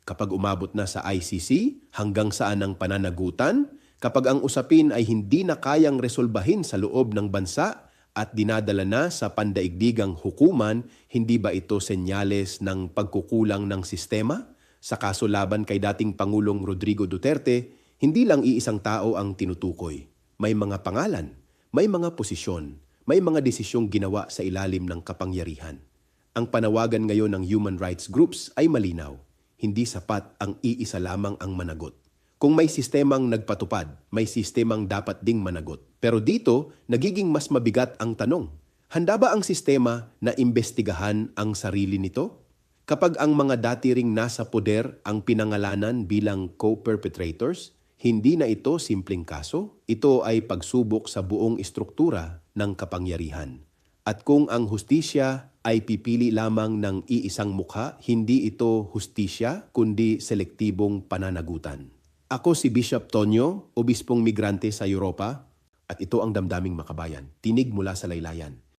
Kapag umabot na sa ICC, hanggang saan ang pananagutan? Kapag ang usapin ay hindi na kayang resolbahin sa loob ng bansa at dinadala na sa pandaigdigang hukuman, hindi ba ito senyales ng pagkukulang ng sistema? Sa kaso laban kay dating Pangulong Rodrigo Duterte, hindi lang iisang tao ang tinutukoy. May mga pangalan, may mga posisyon, may mga desisyong ginawa sa ilalim ng kapangyarihan. Ang panawagan ngayon ng human rights groups ay malinaw. Hindi sapat ang iisa lamang ang managot. Kung may sistemang nagpatupad, may sistemang dapat ding managot. Pero dito, nagiging mas mabigat ang tanong. Handa ba ang sistema na imbestigahan ang sarili nito? Kapag ang mga dati ring nasa poder ang pinangalanan bilang co-perpetrators, hindi na ito simpleng kaso. Ito ay pagsubok sa buong istruktura ng kapangyarihan. At kung ang hustisya ay pipili lamang ng iisang mukha, hindi ito hustisya kundi selektibong pananagutan. Ako si Bishop Tonyo, obispong migrante sa Europa, at ito ang Damdaming Makabayan, tinig mula sa laylayan.